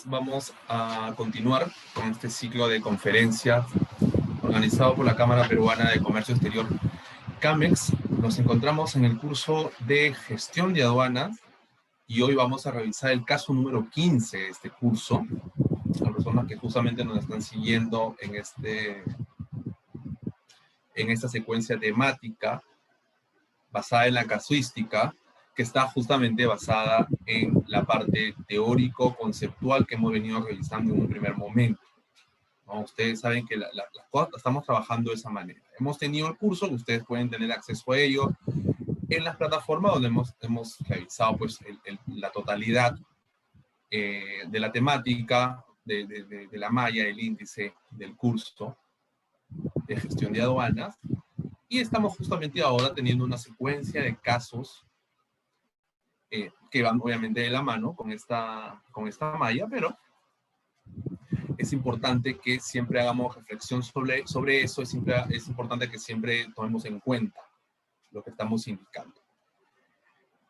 Vamos a continuar con este ciclo de conferencias organizado por la Cámara Peruana de Comercio Exterior, CAMEX. Nos encontramos en el curso de Gestión de Aduanas y hoy vamos a revisar el caso número 15 de este curso. Las personas que justamente nos están siguiendo en esta secuencia temática basada en la casuística, que está justamente basada en la parte teórico-conceptual que hemos venido revisando en un primer momento, ¿no? Ustedes saben que las cosas las estamos trabajando de esa manera. Hemos tenido el curso, que ustedes pueden tener acceso a ello en las plataformas donde hemos revisado pues, la totalidad de la temática, de la malla, del índice del curso de gestión de aduanas. Y estamos justamente ahora teniendo una secuencia de casos que van obviamente de la mano con esta malla, pero es importante que siempre hagamos reflexión sobre eso, es importante que siempre tomemos en cuenta lo que estamos indicando.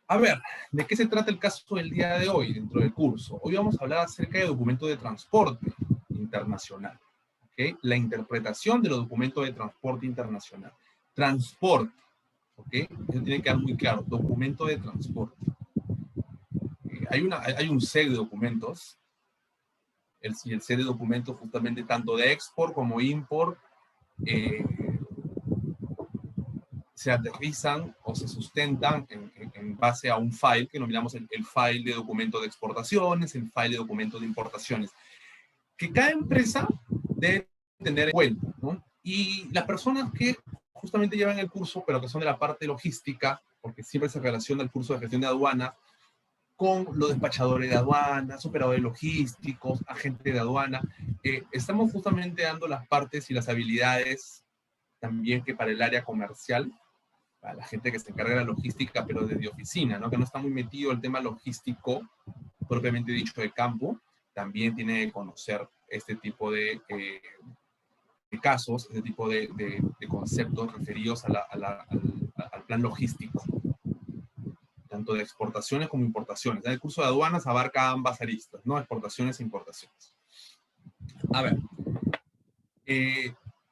A ver, ¿de qué se trata el caso del día de hoy dentro del curso? Hoy vamos a hablar acerca de documentos de transporte internacional, ¿ok? La interpretación de los documentos de transporte internacional. Transporte, ¿ok? Eso tiene que quedar muy claro, documento de transporte. Hay un set de documentos, el set de documentos justamente tanto de export como import se aterrizan o se sustentan en base a un file que nominamos el file de documento de exportaciones, el file de documento de importaciones, que cada empresa debe tener en cuenta, ¿no? Y las personas que justamente llevan el curso, pero que son de la parte logística, porque siempre se relaciona el curso de gestión de aduanas con los despachadores de aduanas, operadores logísticos, agentes de aduana. Estamos justamente dando las partes y las habilidades también que para el área comercial, para la gente que se encarga de la logística, pero desde oficina, ¿no? Que no está muy metido el tema logístico, propiamente dicho, de campo, también tiene que conocer este tipo de casos, este tipo de conceptos referidos al plan logístico, tanto de exportaciones como importaciones. El curso de aduanas abarca ambas aristas, ¿no? Exportaciones e importaciones. A ver,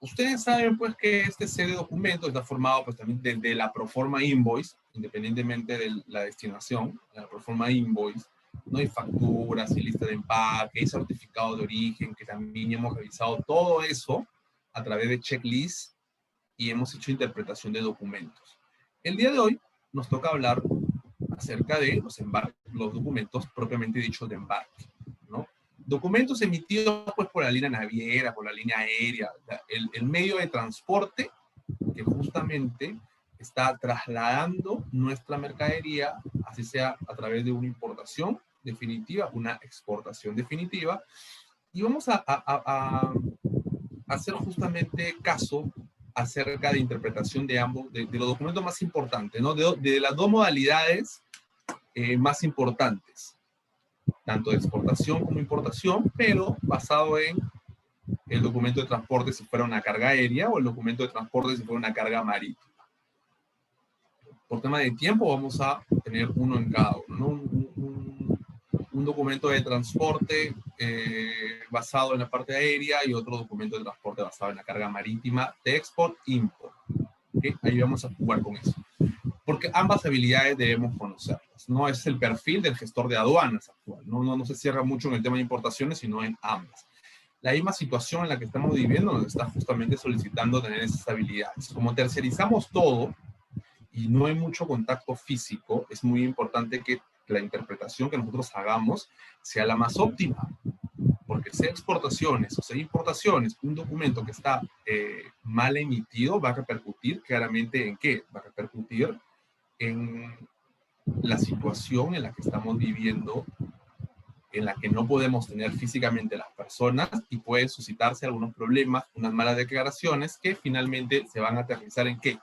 ustedes saben pues que este set de documentos está formado pues también desde la proforma invoice, independientemente de la destinación, la proforma invoice, no hay facturas, hay lista de empaque, hay certificado de origen, que también hemos revisado todo eso a través de checklist y hemos hecho interpretación de documentos. El día de hoy nos toca hablar acerca de los documentos propiamente dichos de embarque, ¿no? Documentos emitidos pues, por la línea naviera, por la línea aérea, el medio de transporte que justamente está trasladando nuestra mercadería, así sea a través de una importación definitiva, una exportación definitiva, y vamos a hacer justamente caso acerca de interpretación de ambos, de los documentos más importantes, ¿no? De las dos modalidades más importantes, tanto de exportación como importación, pero basado en el documento de transporte si fuera una carga aérea o el documento de transporte si fuera una carga marítima. Por tema de tiempo vamos a tener uno en cada uno, ¿no? Un documento de transporte basado en la parte aérea y otro documento de transporte basado en la carga marítima de export-import. ¿Okay? Ahí vamos a jugar con eso. Porque ambas habilidades debemos conocerlas, ¿no? Es el perfil del gestor de aduanas actual, no se cierra mucho en el tema de importaciones, sino en ambas. La misma situación en la que estamos viviendo nos está justamente solicitando tener esas habilidades. Como tercerizamos todo y no hay mucho contacto físico, es muy importante que la interpretación que nosotros hagamos sea la más óptima. Porque sea exportaciones o sea importaciones, un documento que está mal emitido va a repercutir claramente en qué? Va a repercutir en la situación en la que estamos viviendo, en la que no podemos tener físicamente las personas y puede suscitarse algunos problemas, unas malas declaraciones que finalmente se van a aterrizar en qué?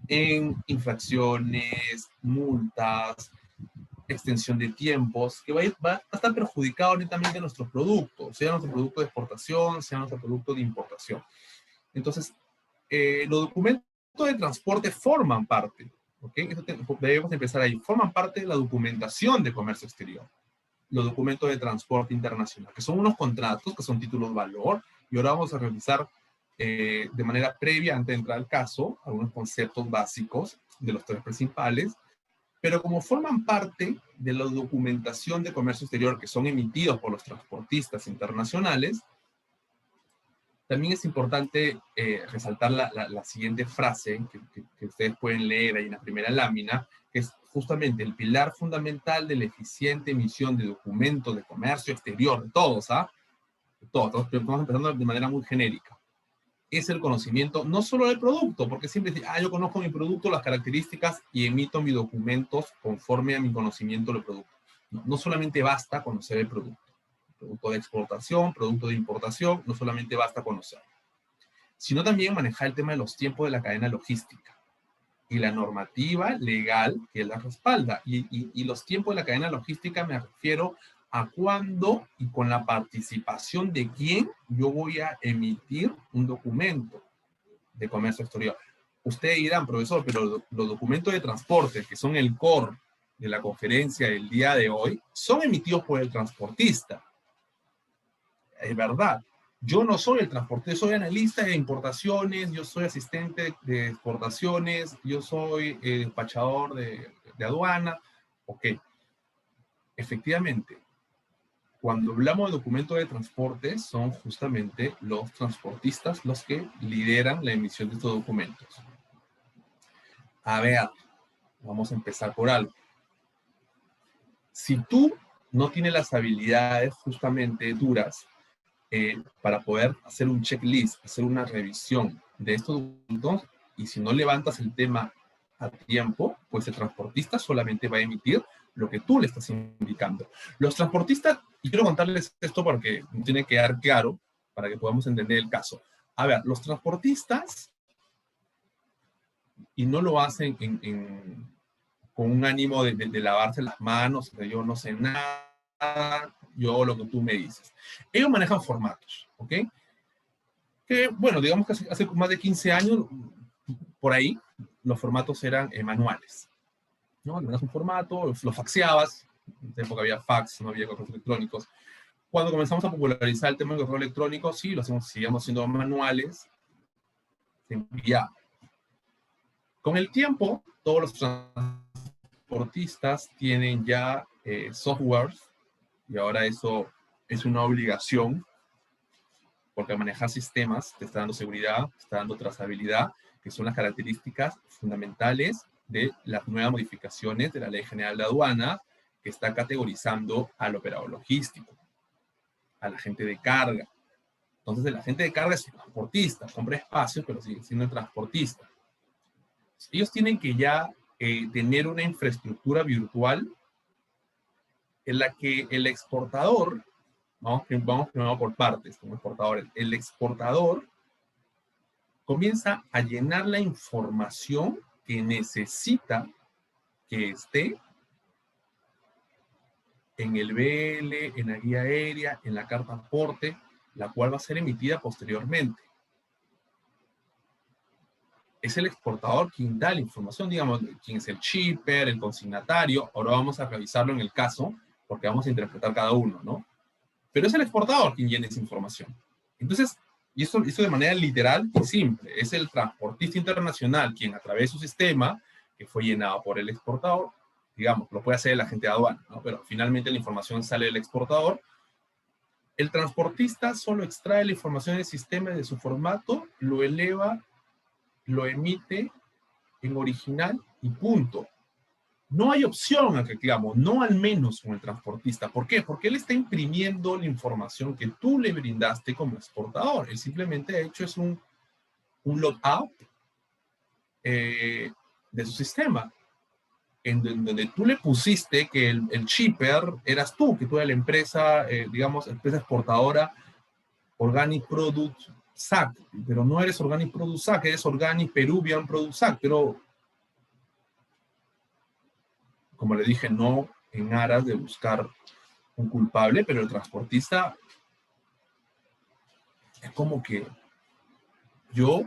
En infracciones, multas, extensión de tiempos, que va a estar perjudicado netamente a nuestros productos, sea nuestro producto de exportación, sea nuestro producto de importación. Entonces, los documentos de transporte forman parte, ¿ok? Eso debemos empezar ahí, forman parte de la documentación de comercio exterior. los documentos de transporte internacional, que son unos contratos, que son títulos de valor, y ahora vamos a revisar de manera previa, antes de entrar al caso, algunos conceptos básicos de los tres principales, pero como forman parte de la documentación de comercio exterior que son emitidos por los transportistas internacionales, también es importante resaltar la siguiente frase que ustedes pueden leer ahí en la primera lámina, que es justamente el pilar fundamental de la eficiente emisión de documentos de comercio exterior, de todos, ¿ah? De todos, estamos empezando de manera muy genérica. Es el conocimiento no solo del producto, porque siempre dicen, yo conozco mi producto, las características y emito mis documentos conforme a mi conocimiento del producto. No solamente basta conocer el producto. Producto de exportación, producto de importación, no solamente basta conocer, sino también manejar el tema de los tiempos de la cadena logística y la normativa legal que la respalda. Y los tiempos de la cadena logística me refiero a cuándo y con la participación de quién yo voy a emitir un documento de comercio exterior. Ustedes dirán, profesor, pero los documentos de transporte, que son el core de la conferencia del día de hoy, son emitidos por el transportista. Es verdad. Yo no soy el transportista, soy analista de importaciones, yo soy asistente de exportaciones, yo soy despachador de aduana. Ok. Efectivamente, cuando hablamos de documentos de transporte, son justamente los transportistas los que lideran la emisión de estos documentos. A ver, vamos a empezar por algo. Si tú no tienes las habilidades justamente duras para poder hacer un checklist, hacer una revisión de estos documentos, y si no levantas el tema a tiempo, pues el transportista solamente va a emitir lo que tú le estás indicando. Los transportistas, y quiero contarles esto porque tiene que quedar claro para que podamos entender el caso. A ver, los transportistas, y no lo hacen con un ánimo de lavarse las manos, de yo no sé nada, yo hago lo que tú me dices. Ellos manejan formatos, ¿ok? Que, bueno, digamos que hace más de 15 años, por ahí, los formatos eran manuales, ¿no? Le mandas un formato, lo faxeabas, en esa época había fax, no había correos electrónicos. Cuando comenzamos a popularizar el tema del correo electrónico, sí, lo hacemos, seguíamos haciendo manuales, se enviaba. Con el tiempo, todos los transportistas tienen ya softwares, y ahora eso es una obligación, porque manejar sistemas te está dando seguridad, te está dando trazabilidad, que son las características fundamentales de las nuevas modificaciones de la Ley General de Aduana, que está categorizando al operador logístico, al agente de carga. Entonces, el agente de carga es el transportista, compra espacios, pero sigue siendo el transportista. Ellos tienen que ya tener una infraestructura virtual en la que el exportador, vamos primero por partes, como exportador, el exportador comienza a llenar la información que necesita que esté en el BL, en la guía aérea, en la carta aporte, la cual va a ser emitida posteriormente. Es el exportador quien da la información, digamos, quién es el shipper, el consignatario. Ahora vamos a revisarlo en el caso, porque vamos a interpretar cada uno, ¿no? Pero es el exportador quien llena esa información. Entonces, y eso de manera literal y simple, es el transportista internacional quien a través de su sistema, que fue llenado por el exportador, digamos, lo puede hacer el agente de aduana, ¿no? Pero finalmente la información sale del exportador. El transportista solo extrae la información del sistema de su formato, lo eleva, lo emite en original y punto. No hay opción a reclamo, no al menos con el transportista. ¿Por qué? Porque él está imprimiendo la información que tú le brindaste como exportador. Él simplemente ha hecho es un logout de su sistema, en donde tú le pusiste que el shipper eras tú, que tú eras la empresa, digamos, empresa exportadora Organic Product SAC, pero no eres Organic Product SAC, eres Organic Peruvian Product SAC, pero como le dije, no en aras de buscar un culpable, pero el transportista es como que yo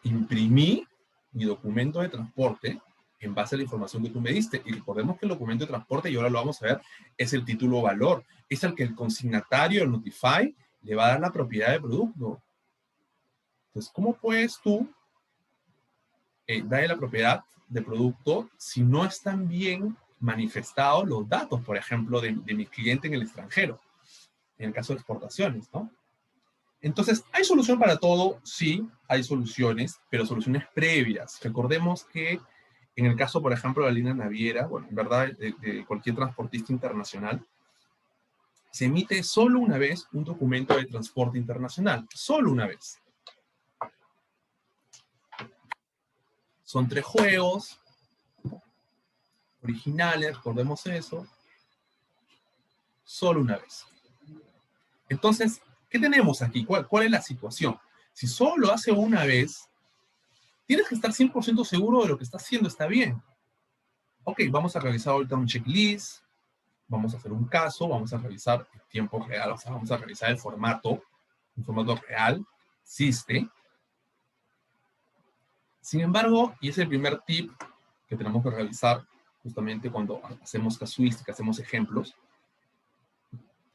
imprimí mi documento de transporte en base a la información que tú me diste. Y recordemos que el documento de transporte, y ahora lo vamos a ver, es el título o valor. Es el que el consignatario, el Notify, le va a dar la propiedad del producto. Entonces, ¿cómo puedes tú darle la propiedad del producto si no están bien manifestados los datos, por ejemplo, de mi cliente en el extranjero, en el caso de exportaciones, ¿no? Entonces, ¿hay solución para todo? Sí, hay soluciones, pero soluciones previas. Recordemos que en el caso, por ejemplo, de la línea naviera, bueno, en verdad, de cualquier transportista internacional, se emite solo una vez un documento de transporte internacional, solo una vez. Son 3 juegos originales, recordemos eso, solo una vez. Entonces, ¿qué tenemos aquí? ¿Cuál es la situación? Si solo lo hace una vez, tienes que estar 100% seguro de lo que está haciendo está bien. Ok, vamos a revisar ahorita un checklist, vamos a hacer un caso, vamos a revisar el tiempo real, o sea, vamos a revisar el formato, un formato real, existe. Sin embargo, y es el primer tip que tenemos que revisar justamente cuando hacemos casuística, hacemos ejemplos,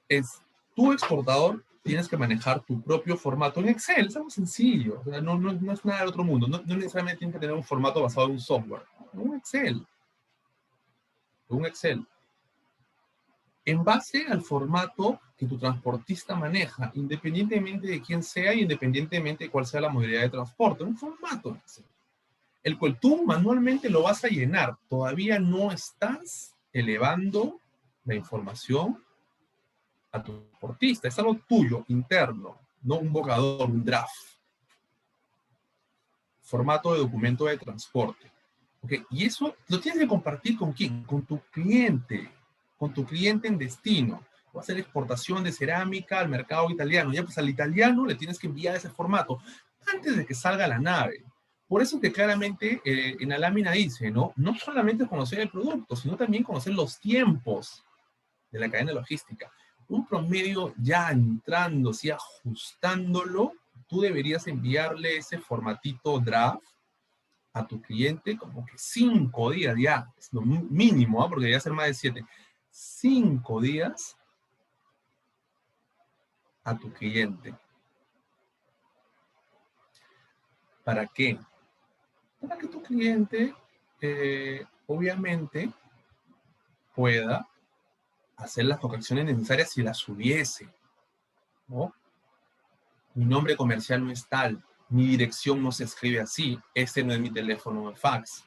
es tu exportador tienes que manejar tu propio formato en Excel. Es algo sencillo, o sea, no es nada del otro mundo. No necesariamente tienes que tener un formato basado en un software. Un Excel. Un Excel. En base al formato que tu transportista maneja, independientemente de quién sea y independientemente de cuál sea la modalidad de transporte. Un formato en Excel, el cual tú manualmente lo vas a llenar. Todavía no estás elevando la información a tu transportista. Es algo tuyo, interno, no un borrador, un draft. Formato de documento de transporte. ¿Okay? Y eso lo tienes que compartir con quién? Con tu cliente en destino. Va a ser exportación de cerámica al mercado italiano. Ya pues al italiano le tienes que enviar ese formato antes de que salga la nave. Por eso que claramente en la lámina dice, ¿no? No solamente conocer el producto, sino también conocer los tiempos de la cadena logística. Un promedio ya entrando, sí, ajustándolo, tú deberías enviarle ese formatito draft a tu cliente como que 5 días ya, es lo mínimo, porque debería ser más de 7. 5 días a tu cliente. ¿Para qué? Para que tu cliente, obviamente, pueda hacer las correcciones necesarias si las hubiese, ¿no? Mi nombre comercial no es tal, mi dirección no se escribe así, este no es mi teléfono de fax.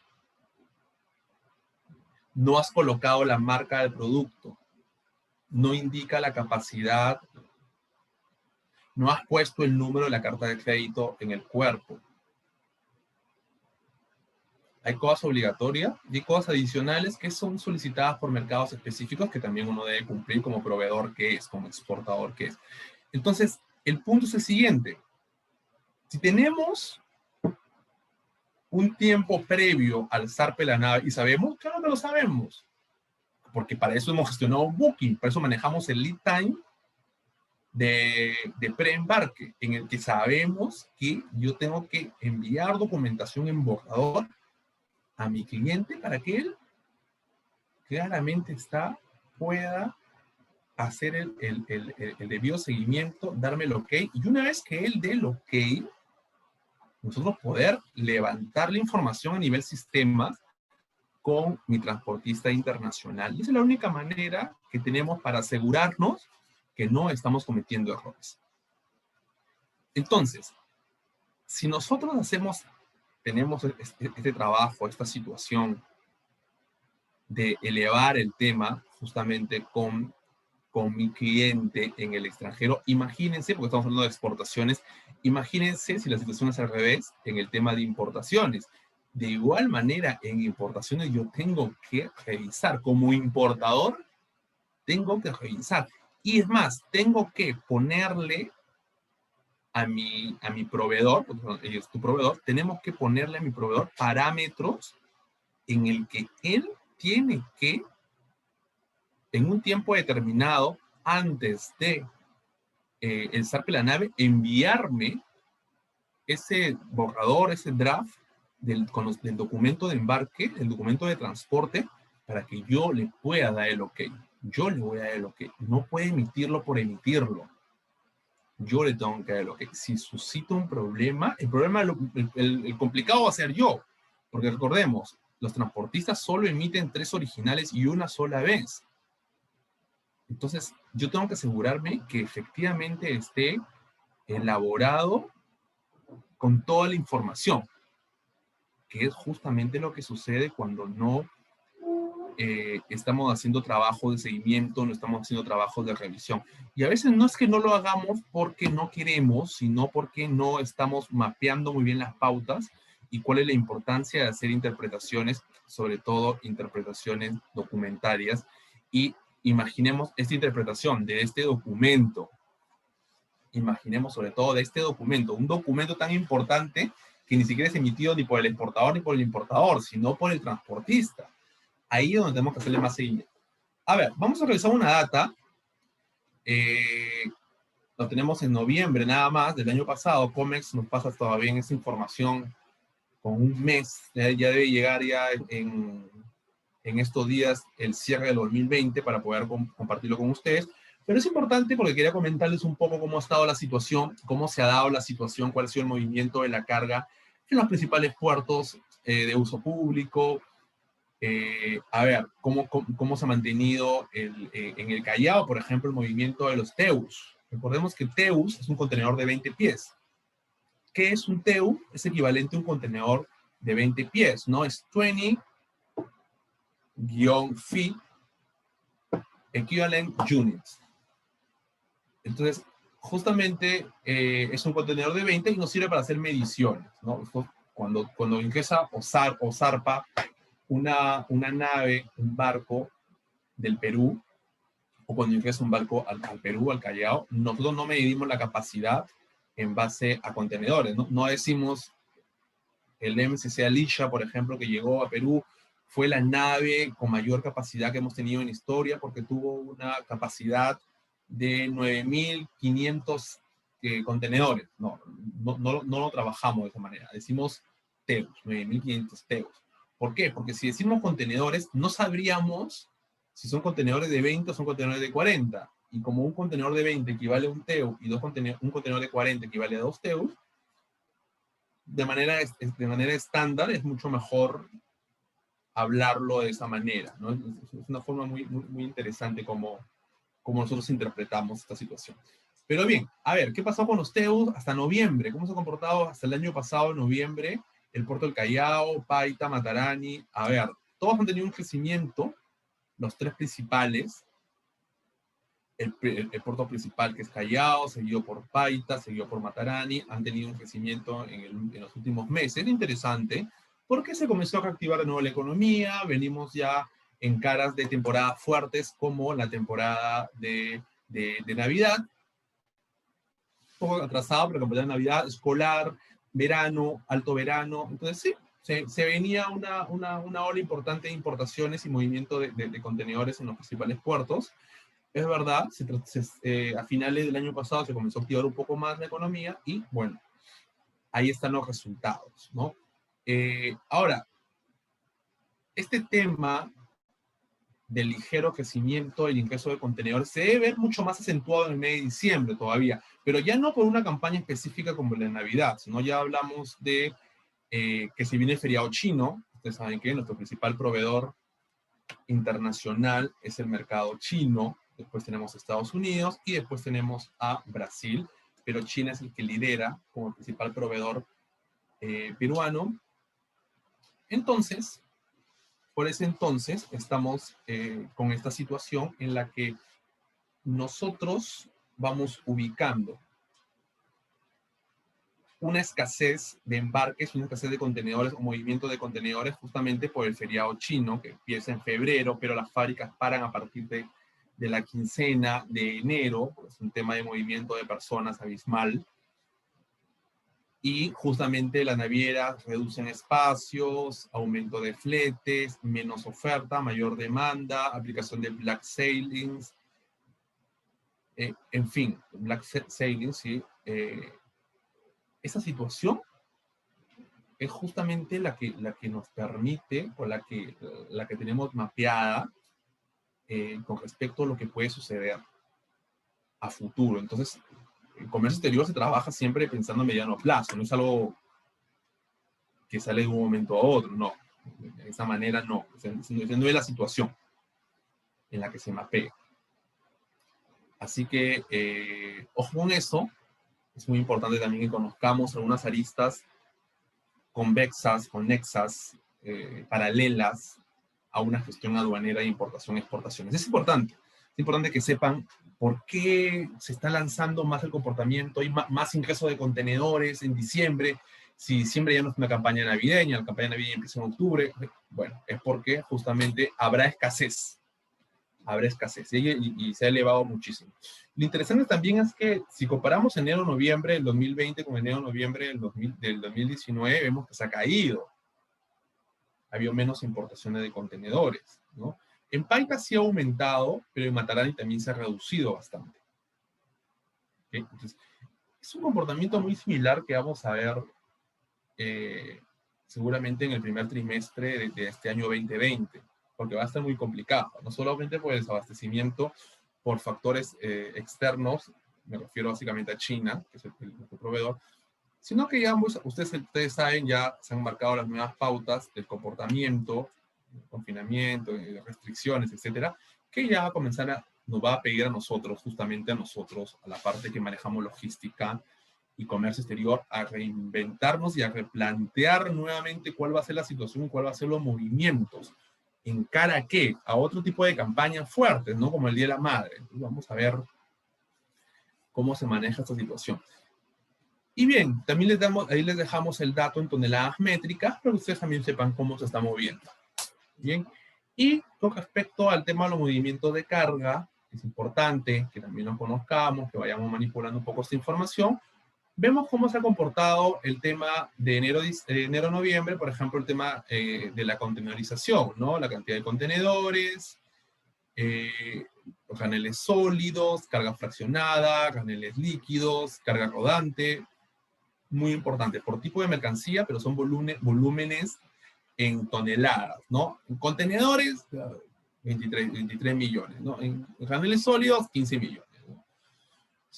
No has colocado la marca del producto, no indica la capacidad, no has puesto el número de la carta de crédito en el cuerpo. Hay cosas obligatorias y cosas adicionales que son solicitadas por mercados específicos que también uno debe cumplir como proveedor que es, como exportador que es. Entonces, el punto es el siguiente. Si tenemos un tiempo previo al zarpe de la nave, y sabemos, claro que lo sabemos, porque para eso hemos gestionado Booking, para eso manejamos el lead time de preembarque, en el que sabemos que yo tengo que enviar documentación en borrador a mi cliente para que él claramente pueda hacer el debido seguimiento, darme el ok, y una vez que él dé el ok, nosotros poder levantar la información a nivel sistema con mi transportista internacional. Y esa es la única manera que tenemos para asegurarnos que no estamos cometiendo errores. Entonces, si nosotros tenemos este trabajo, esta situación de elevar el tema justamente con mi cliente en el extranjero, imagínense, porque estamos hablando de exportaciones, imagínense si la situación es al revés en el tema de importaciones. De igual manera, en importaciones yo tengo que revisar, como importador, tengo que revisar. Y es más, tengo que ponerle a mi proveedor, porque es tu proveedor, tenemos que ponerle a mi proveedor parámetros en el que él tiene que, en un tiempo determinado, antes de el zarpe de la nave, enviarme ese borrador, ese draft, del documento de embarque, el documento de transporte, para que yo le pueda dar el ok. Yo le voy a dar el ok. No puede emitirlo por emitirlo. Yo le tengo que dar el ok. Si suscita un problema, el complicado va a ser yo. Porque recordemos, los transportistas solo emiten 3 originales y una sola vez. Entonces, yo tengo que asegurarme que efectivamente esté elaborado con toda la información, que es justamente lo que sucede cuando no estamos haciendo trabajo de seguimiento, no estamos haciendo trabajo de revisión. Y a veces no es que no lo hagamos porque no queremos, sino porque no estamos mapeando muy bien las pautas y cuál es la importancia de hacer interpretaciones, sobre todo interpretaciones documentarias. Y imaginemos esta interpretación de este documento. Imaginemos sobre todo de este documento, un documento tan importante que ni siquiera es emitido ni por el exportador ni por el importador, sino por el transportista. Ahí es donde tenemos que hacerle más seguimiento. A ver, vamos a revisar una data. Lo tenemos en noviembre nada más del año pasado. Comex nos pasa todavía en esa información con un mes. Ya debe llegar ya en estos días el cierre del 2020 para poder compartirlo con ustedes. Pero es importante porque quería comentarles un poco cómo ha estado la situación, cómo se ha dado la situación, cuál ha sido el movimiento de la carga en los principales puertos de uso público. A ver, cómo se ha mantenido en el Callao, por ejemplo, el movimiento de los TEUs. Recordemos que TEUs es un contenedor de 20 pies. ¿Qué es un TEU? Es equivalente a un contenedor de 20 pies, ¿no? Es 20-feet equivalent units. Entonces, justamente es un contenedor de 20 y nos sirve para hacer mediciones, ¿no? Cuando ingresa o zarpa una nave, un barco del Perú, o cuando ingresa un barco al Perú, al Callao, nosotros no medimos la capacidad en base a contenedores, ¿no? No decimos el MSC Alicia, por ejemplo, que llegó a Perú, fue la nave con mayor capacidad que hemos tenido en historia porque tuvo una capacidad de 9.500 contenedores. No lo trabajamos de esa manera. Decimos TEUs, 9.500 TEUs. ¿Por qué? Porque si decimos contenedores, no sabríamos si son contenedores de 20 o son contenedores de 40. Y como un contenedor de 20 equivale a un TEU y un contenedor de 40 equivale a 2 TEUs, de manera estándar es mucho mejor hablarlo de esa manera, ¿no? Es una forma muy interesante como nosotros interpretamos esta situación. Pero bien, a ver, ¿qué pasó con los TEUs hasta noviembre? ¿Cómo se ha comportado hasta el año pasado, noviembre? El puerto del Callao, Paita, Matarani. A ver, todos han tenido un crecimiento, los 3 principales. El puerto principal, que es Callao, seguido por Paita, seguido por Matarani, han tenido un crecimiento en los últimos meses. Es interesante porque se comenzó a reactivar de nuevo la economía, venimos ya en caras de temporadas fuertes como la temporada de Navidad, un poco atrasado, pero la temporada de Navidad, escolar, verano, alto verano. Entonces sí, se venía una ola importante de importaciones y movimiento de contenedores en los principales puertos. Es verdad, a finales del año pasado se comenzó a activar un poco más la economía y, bueno, ahí están los resultados, ¿no? Ahora, este tema del ligero crecimiento del ingreso de contenedores se debe ver mucho más acentuado en el mes de diciembre todavía, pero ya no por una campaña específica como la de Navidad, sino ya hablamos de que se viene el feriado chino. Ustedes saben que nuestro principal proveedor internacional es el mercado chino. Después tenemos Estados Unidos y después tenemos a Brasil, pero China es el que lidera como el principal proveedor peruano. Entonces, por ese entonces, estamos con esta situación en la que nosotros vamos ubicando una escasez de embarques, una escasez de contenedores o movimiento de contenedores justamente por el feriado chino que empieza en febrero, pero las fábricas paran a partir de la quincena de enero, es un tema de movimiento de personas abismal, y justamente las navieras reducen espacios, aumento de fletes, menos oferta, mayor demanda, aplicación de black sailings, en fin, black sailings, sí. Esa situación es justamente la que nos permite, o la que tenemos mapeada con respecto a lo que puede suceder a futuro. Entonces, el comercio exterior se trabaja siempre pensando a mediano plazo, no es algo que sale de un momento a otro, no. De esa manera no, no es la situación en la que se mapea. Así que, ojo con eso, es muy importante también que conozcamos algunas aristas convexas, conexas, paralelas a una gestión aduanera de importación-exportaciones. Es importante que sepan por qué se está lanzando más el comportamiento, hay más ingreso de contenedores en diciembre, si diciembre ya no es una campaña navideña, la campaña navideña empieza en octubre, bueno, es porque justamente habrá escasez y se ha elevado muchísimo. Lo interesante también es que si comparamos enero-noviembre del 2020 con enero-noviembre del 2019, vemos que se ha caído. Ha habido menos importaciones de contenedores, ¿no? En Paita sí ha aumentado, pero en Matarani también se ha reducido bastante. ¿Okay? Entonces, es un comportamiento muy similar que vamos a ver seguramente en el primer trimestre de este año 2020, porque va a estar muy complicado, no solamente por el desabastecimiento por factores externos, me refiero básicamente a China, que es el proveedor, sino que ya ustedes saben, ya se han marcado las nuevas pautas del comportamiento, confinamiento, restricciones, etcétera, que ya va a comenzar nos va a pedir a nosotros, justamente a nosotros, a la parte que manejamos logística y comercio exterior, a reinventarnos y a replantear nuevamente cuál va a ser la situación y cuál va a ser los movimientos. ¿En cara a qué? A otro tipo de campañas fuertes, ¿no? Como el Día de la Madre. Entonces vamos a ver cómo se maneja esta situación. Y bien, también ahí les dejamos el dato en toneladas métricas, para que ustedes también sepan cómo se está moviendo. Bien, y con respecto al tema de los movimientos de carga, es importante que también lo conozcamos, que vayamos manipulando un poco esta información. Vemos cómo se ha comportado el tema de enero-noviembre, por ejemplo, el tema de la contenerización, ¿no? La cantidad de contenedores, graneles sólidos, carga fraccionada, graneles líquidos, carga rodante, muy importante, por tipo de mercancía, pero son volúmenes en toneladas, ¿no? En contenedores, 23 millones, ¿no? En graneles sólidos, 15 millones.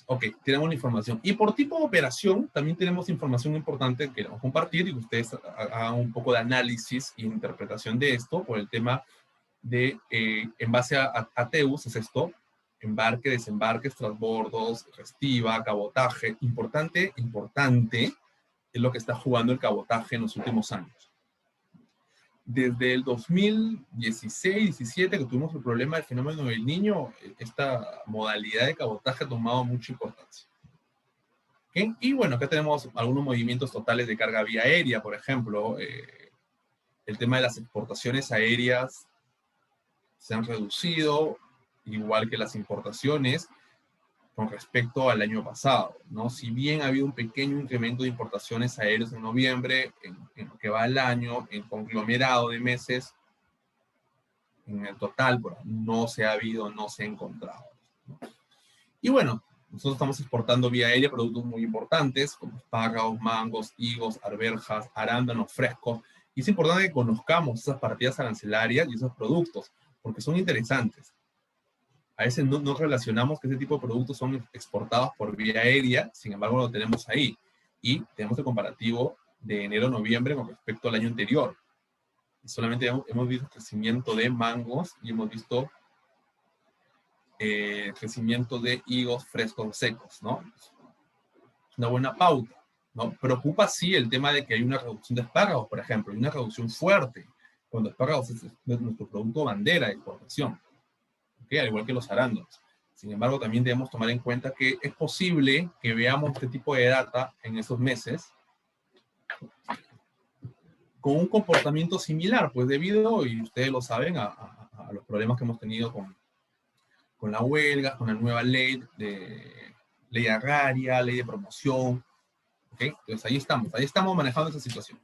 Ok, tenemos la información. Y por tipo de operación, también tenemos información importante que queremos compartir y que ustedes hagan un poco de análisis e interpretación de esto por el tema de, en base a TEUS, es esto, embarque, desembarques, transbordos, restiva, cabotaje. Importante es lo que está jugando el cabotaje en los últimos años. Desde el 2016-17 que tuvimos el problema del fenómeno del Niño, esta modalidad de cabotaje ha tomado mucha importancia. ¿Okay? Y bueno, acá tenemos algunos movimientos totales de carga vía aérea, por ejemplo, el tema de las exportaciones aéreas se han reducido, igual que las importaciones, con respecto al año pasado, ¿no? Si bien ha habido un pequeño incremento de importaciones aéreas en noviembre, en lo que va el año, en conglomerado de meses, en el total, bueno, no se ha encontrado, ¿no? Y bueno, nosotros estamos exportando vía aérea productos muy importantes, como espárragos, mangos, higos, arvejas, arándanos frescos, y es importante que conozcamos esas partidas arancelarias y esos productos, porque son interesantes. A veces no relacionamos que ese tipo de productos son exportados por vía aérea, sin embargo lo tenemos ahí. Y tenemos el comparativo de enero-noviembre con respecto al año anterior. Y solamente hemos visto crecimiento de mangos y hemos visto crecimiento de higos frescos secos, ¿no? Es una buena pauta, ¿no? Preocupa sí el tema de que hay una reducción de espárragos, por ejemplo, hay una reducción fuerte, cuando espárragos es nuestro producto bandera de exportación. ¿Okay? Al igual que los arándanos. Sin embargo, también debemos tomar en cuenta que es posible que veamos este tipo de data en esos meses con un comportamiento similar, pues debido, y ustedes lo saben, a los problemas que hemos tenido con la huelga, con la nueva ley agraria, ley de promoción. ¿Okay? Entonces ahí estamos manejando esa situación.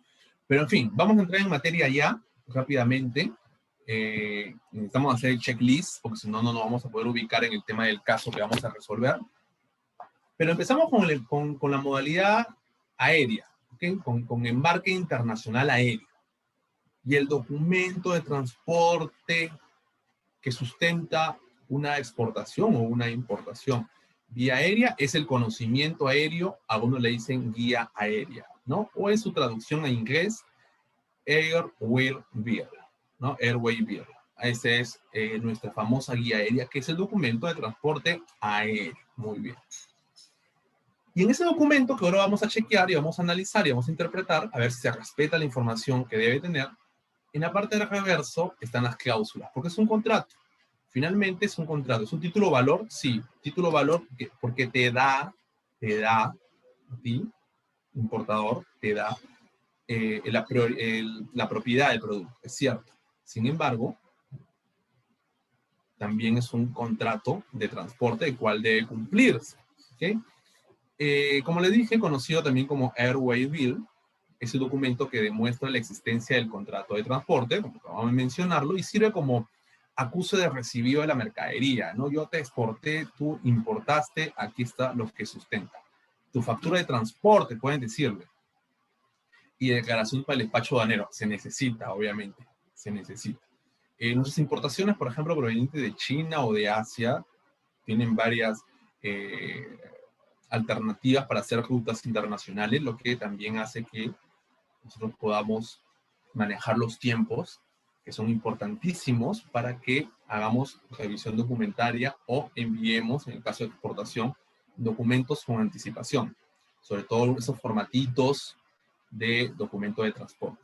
Pero en fin, vamos a entrar en materia ya, rápidamente. Necesitamos hacer el checklist, porque si no, no nos vamos a poder ubicar en el tema del caso que vamos a resolver. Pero empezamos con la modalidad aérea, ¿ok? Con embarque internacional aéreo. Y el documento de transporte que sustenta una exportación o una importación vía aérea es el conocimiento aéreo, a uno le dicen guía aérea, ¿no? O en su traducción a inglés, Airway Bill, ¿no? Airway Bill. Esa es nuestra famosa guía aérea, que es el documento de transporte aéreo. Muy bien. Y en ese documento que ahora vamos a chequear y vamos a analizar y vamos a interpretar, a ver si se respeta la información que debe tener, en la parte del reverso están las cláusulas, porque es un contrato. Finalmente es un contrato. ¿Es un título valor? Sí. Título valor porque te da, a ti, importador, te da la propiedad del producto. Es cierto. Sin embargo, también es un contrato de transporte el cual debe cumplirse. ¿Okay? Como les dije, conocido también como Airway Bill, es el documento que demuestra la existencia del contrato de transporte, como acabamos de mencionarlo, y sirve como acuse de recibido de la mercadería, ¿no? Yo te exporté, tú importaste, aquí está lo que sustenta. Tu factura de transporte, pueden decirle. Y declaración para el despacho aduanero, se necesita, obviamente, se necesita. Nuestras importaciones, por ejemplo, provenientes de China o de Asia, tienen varias alternativas para hacer rutas internacionales, lo que también hace que nosotros podamos manejar los tiempos, que son importantísimos para que hagamos revisión documentaria o enviemos, en el caso de exportación, documentos con anticipación, sobre todo esos formatitos de documento de transporte.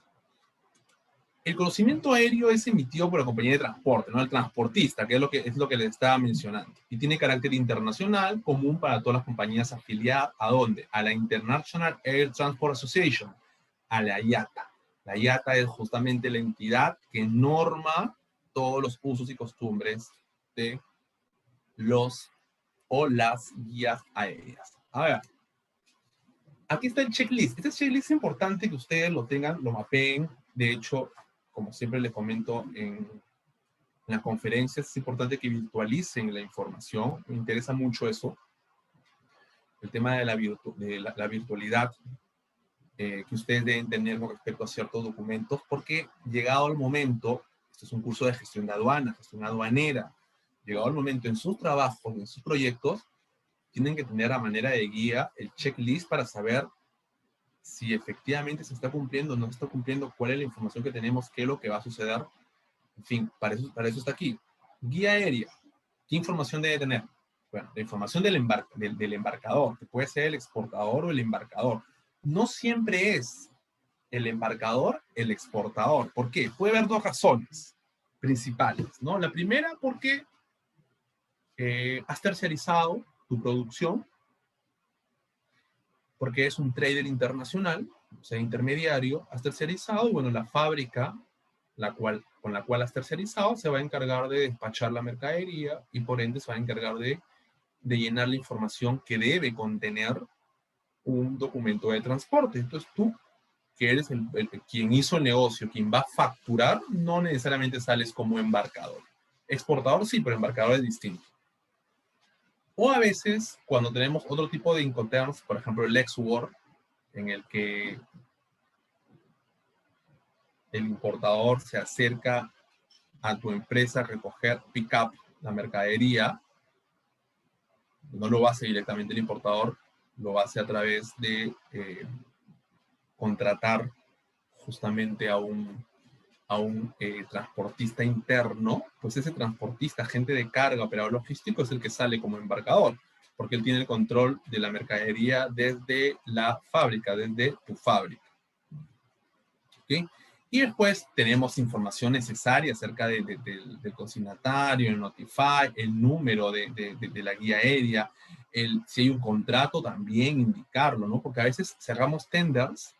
El conocimiento aéreo es emitido por la compañía de transporte, ¿no? El transportista, que es lo que les estaba mencionando. Y tiene carácter internacional, común para todas las compañías afiliadas. ¿A dónde? A la International Air Transport Association, a la IATA. La IATA es justamente la entidad que norma todos los usos y costumbres de los o las guías aéreas. A ver, aquí está el checklist. Este checklist es importante que ustedes lo tengan, lo mapeen. De hecho, como siempre les comento en las conferencias, es importante que virtualicen la información. Me interesa mucho eso. El tema de la virtualidad que ustedes deben tener con respecto a ciertos documentos, porque llegado el momento, esto es un curso de gestión de aduanas, gestión aduanera, llegado el momento en sus trabajos, en sus proyectos, tienen que tener a manera de guía el checklist para saber si efectivamente se está cumpliendo o no se está cumpliendo, cuál es la información que tenemos, qué es lo que va a suceder. En fin, para eso está aquí. Guía aérea. ¿Qué información debe tener? Bueno, la información del embarcador, que puede ser el exportador o el embarcador. No siempre es el embarcador el exportador. ¿Por qué? Puede haber dos razones principales, ¿no? La primera, porque has terciarizado tu producción, porque es un trader internacional, o sea, intermediario, has terciarizado, y bueno, la fábrica con la cual has terciarizado se va a encargar de despachar la mercadería y por ende se va a encargar de llenar la información que debe contener un documento de transporte. Entonces tú, que eres quien hizo el negocio, quien va a facturar, no necesariamente sales como embarcador. Exportador sí, pero embarcador es distinto. O a veces, cuando tenemos otro tipo de Incoterms, por ejemplo el ex-work, en el que el importador se acerca a tu empresa a recoger pick-up la mercadería, no lo hace directamente el importador, lo hace a través de contratar justamente a un transportista interno. Pues ese transportista, agente de carga, operador logístico, es el que sale como embarcador, porque él tiene el control de la mercadería desde la fábrica, desde tu fábrica. ¿Okay? Y después tenemos información necesaria acerca del consignatario, el Notify, el número de la guía aérea, si hay un contrato también indicarlo, ¿no? Porque a veces cerramos tenders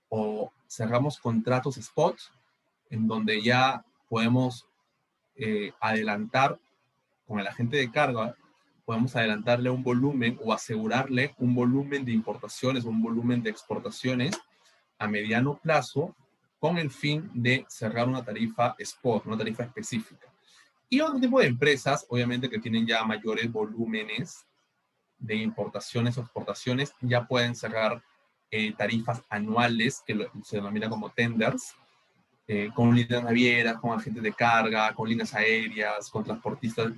o cerramos contratos spot en donde ya podemos adelantar con el agente de carga, podemos adelantarle un volumen o asegurarle un volumen de importaciones, un volumen de exportaciones a mediano plazo con el fin de cerrar una tarifa spot, una tarifa específica. Y otro tipo de empresas, obviamente que tienen ya mayores volúmenes de importaciones o exportaciones, ya pueden cerrar tarifas anuales, que se denomina como tenders, con líneas navieras, con agentes de carga, con líneas aéreas, con transportistas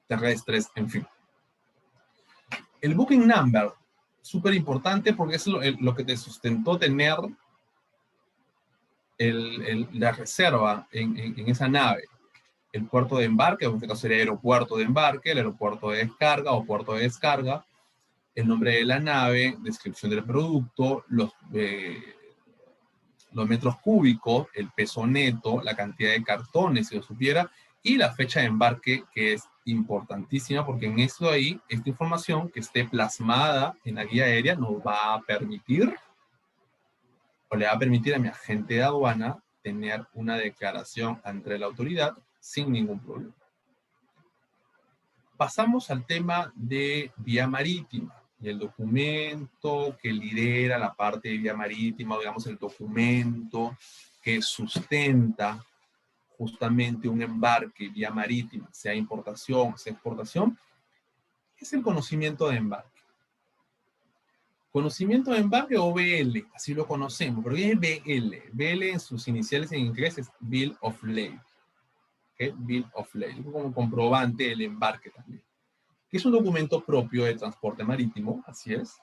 terrestres, en fin. El booking number, súper importante porque es lo que te sustentó tener la reserva en esa nave. El puerto de embarque, en este caso sería aeropuerto de embarque, el aeropuerto de descarga o puerto de descarga, el nombre de la nave, descripción del producto, los metros cúbicos, el peso neto, la cantidad de cartones, si lo supiera, y la fecha de embarque, que es importantísima, porque en eso ahí, esta información que esté plasmada en la guía aérea nos va a permitir, o le va a permitir a mi agente de aduana tener una declaración ante la autoridad sin ningún problema. Pasamos al tema de vía marítima y el documento que lidera la parte de vía marítima, digamos el documento que sustenta justamente un embarque vía marítima, sea importación, sea exportación, es el conocimiento de embarque. Conocimiento de embarque o BL, así lo conocemos, pero ¿qué es BL? BL en sus iniciales en inglés es Bill of Lading. ¿Okay? Bill of Lading, como comprobante del embarque también. Que es un documento propio de transporte marítimo, así es,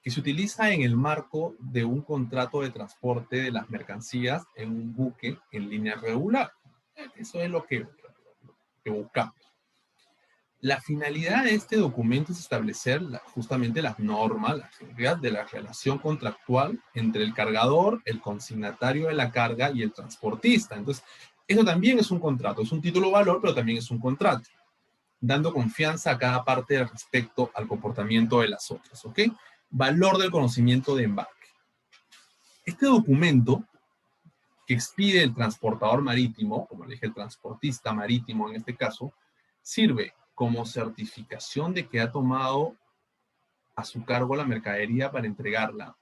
que se utiliza en el marco de un contrato de transporte de las mercancías en un buque en línea regular. Eso es lo que buscamos. La finalidad de este documento es establecer justamente las normas, las reglas de la relación contractual entre el cargador, el consignatario de la carga y el transportista. Entonces, eso también es un contrato, es un título valor, pero también es un contrato, dando confianza a cada parte respecto al comportamiento de las otras, ¿ok? Valor del conocimiento de embarque. Este documento que expide el transportador marítimo, como le dije, el transportista marítimo en este caso, sirve como certificación de que ha tomado a su cargo la mercadería para entregarla